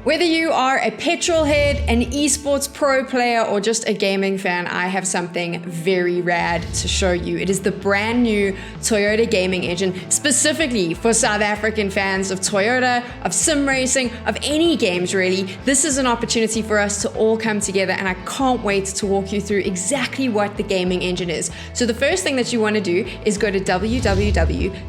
Whether you are a petrol head, an esports pro player, or just a gaming fan, I have something very rad to show you. It is the brand new Toyota gaming engine, specifically for South African fans of Toyota, of sim racing, of any games really. This is an opportunity for us to all come together, and I can't wait to walk you through exactly what the gaming engine is. So the first thing that you want to do is go to www.ttge.co.za,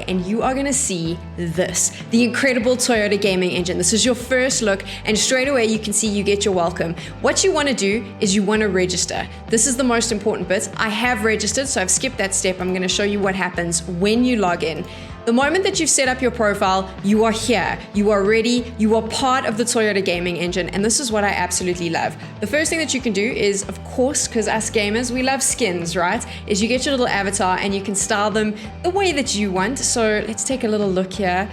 and you are going to see this. The incredible Toyota gaming engine. This is your first look, and straight away you can see you get your welcome. What you want to do is you want to register. This is the most important bit. I have registered, so I've skipped that step. I'm going to show you what happens when you log in. The moment that you've set up your profile, you are here, you are ready, you are part of the Toyota gaming engine, and this is what I absolutely love. The first thing that you can do is, of course, because us gamers, we love skins, right? Is you get your little avatar and you can style them the way that you want. So let's take a little look here.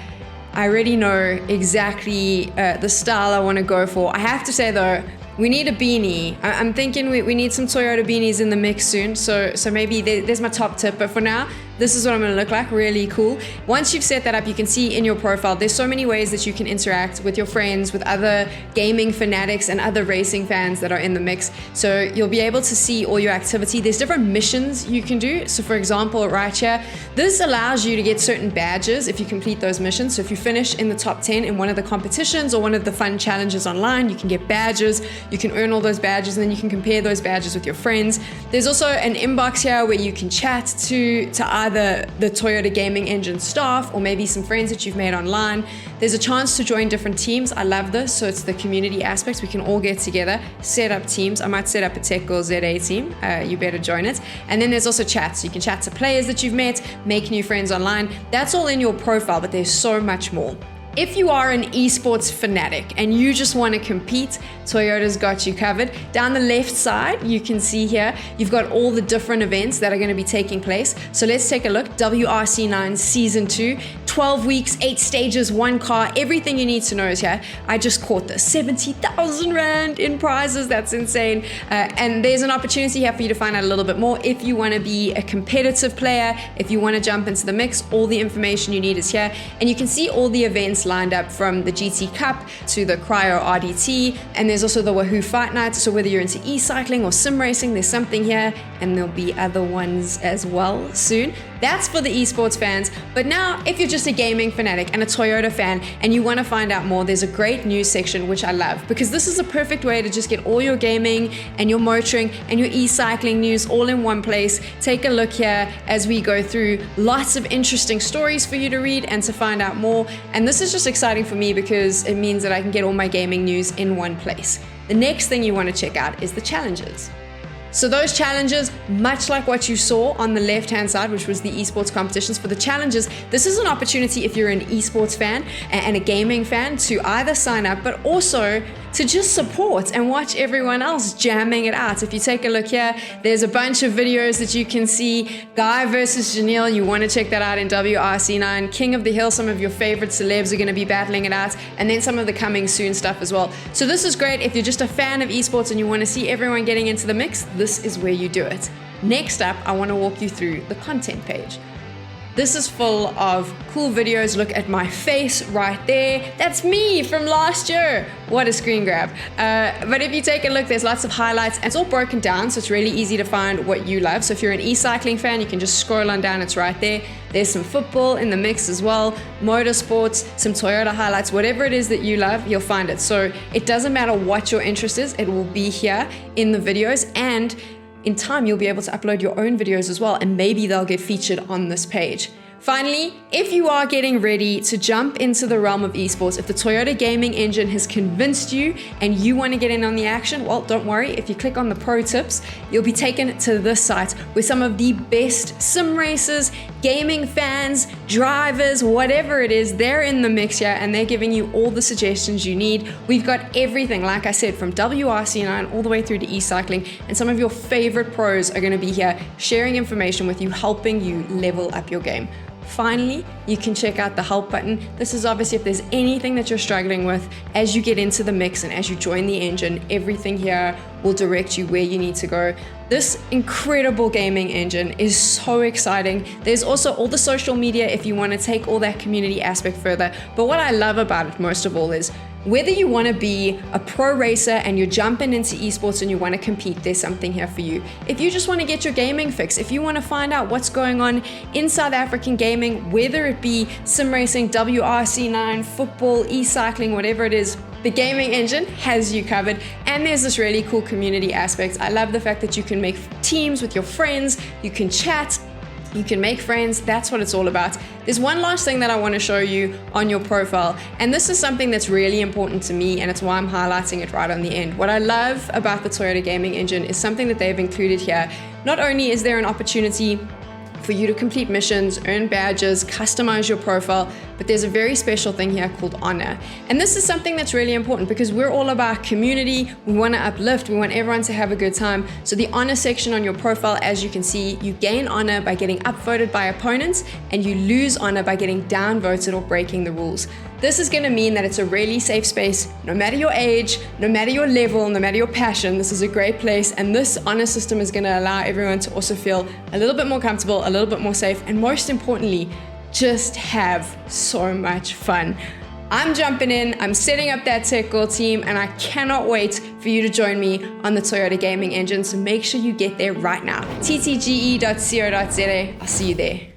I already know exactly the style I want to go for. I have to say though, we need a beanie. I'm thinking we need some Toyota beanies in the mix soon. So maybe there's my top tip. But for now, this is what I'm gonna look like, really cool. Once you've set that up, you can see in your profile, there's so many ways that you can interact with your friends, with other gaming fanatics and other racing fans that are in the mix. So you'll be able to see all your activity. There's different missions you can do. So for example, right here, this allows you to get certain badges if you complete those missions. So if you finish in the top 10 in one of the competitions or one of the fun challenges online, you can get badges. You can earn all those badges, and then you can compare those badges with your friends. There's also an inbox here where you can chat to either the Toyota gaming engine staff or maybe some friends that you've made online. There's a chance to join different teams. I love this. So it's the community aspects. We can all get together, set up teams. I might set up a Tech Girl ZA team. You better join it. And then there's also chats. So you can chat to players that you've met, make new friends online. That's all in your profile, but there's so much more. If you are an esports fanatic and you just want to compete, Toyota's got you covered. Down the left side, you can see here, you've got all the different events that are going to be taking place. So let's take a look. WRC9 Season 2, 12 weeks, 8 stages, 1 car, everything you need to know is here. I just caught this, 70,000 Rand in prizes. That's insane. And there's an opportunity here for you to find out a little bit more. If you want to be a competitive player, if you want to jump into the mix, all the information you need is here. And you can see all the events lined up, from the GT Cup to the Cryo RDT, and there's also the Wahoo Fight Night. So whether you're into e-cycling or sim racing, there's something here, and there'll be other ones as well soon. That's for the esports fans. But now, if you're just a gaming fanatic and a Toyota fan and you want to find out more, there's a great news section, which I love, because this is a perfect way to just get all your gaming and your motoring and your e-cycling news all in one place. Take a look here as we go through lots of interesting stories for you to read and to find out more. And this is just exciting for me because it means that I can get all my gaming news in one place. The next thing you want to check out is the challenges. So those challenges, much like what you saw on the left-hand side, which was the esports competitions, for the challenges, this is an opportunity if you're an esports fan and a gaming fan to either sign up, but also to just support and watch everyone else jamming it out. If you take a look here, there's a bunch of videos that you can see. Guy versus Janelle, you want to check that out in WRC9. King of the Hill, some of your favorite celebs are going to be battling it out, and then some of the coming soon stuff as well. So this is great if you're just a fan of esports and you want to see everyone getting into the mix. This is where you do it. Next up, I want to walk you through the content page. This is full of cool videos. Look at my face right there. That's me from last year. What a screen grab. But if you take a look, there's lots of highlights, and it's all broken down, so it's really easy to find what you love. So if you're an e-cycling fan, you can just scroll on down, it's right there. There's some football in the mix as well, motorsports, some Toyota highlights, whatever it is that you love, you'll find it. So it doesn't matter what your interest is, it will be here in the videos, and in time, you'll be able to upload your own videos as well, and maybe they'll get featured on this page. Finally, if you are getting ready to jump into the realm of esports, if the Toyota gaming engine has convinced you and you want to get in on the action, well, don't worry. If you click on the pro tips, you'll be taken to this site where some of the best sim racers, gaming fans, drivers, whatever it is, they're in the mix here, and they're giving you all the suggestions you need. We've got everything, like I said, from WRC9 all the way through to e-cycling, and some of your favorite pros are going to be here sharing information with you, helping you level up your game. Finally, you can check out the help button. This is obviously if there's anything that you're struggling with as you get into the mix and as you join the engine, everything here will direct you where you need to go. This incredible gaming engine is so exciting. There's also all the social media if you want to take all that community aspect further. But what I love about it most of all is whether you want to be a pro racer and you're jumping into esports and you want to compete, there's something here for you. If you just want to get your gaming fix, if you want to find out what's going on in South African gaming, whether it be sim racing, WRC9, football, e-cycling, whatever it is, the gaming engine has you covered. And there's this really cool community aspect. I love the fact that you can make teams with your friends, you can chat, you can make friends. That's what it's all about. There's one last thing that I want to show you on your profile, and this is something that's really important to me, and it's why I'm highlighting it right on the end. What I love about the Toyota gaming engine is something that they've included here. Not only is there an opportunity for you to complete missions, earn badges, customize your profile, but there's a very special thing here called honor. And this is something that's really important because we're all about community. We want to uplift. We want everyone to have a good time. So the honor section on your profile, as you can see, you gain honor by getting upvoted by opponents, and you lose honor by getting downvoted or breaking the rules. This is going to mean that it's a really safe space, no matter your age, no matter your level, no matter your passion. This is a great place, and this honor system is going to allow everyone to also feel a little bit more comfortable, a little bit more safe, and most importantly, just have so much fun. I'm jumping in, I'm setting up that Tech Girl team, and I cannot wait for you to join me on the Toyota gaming engine, so make sure you get there right now. ttge.co.za, I'll see you there.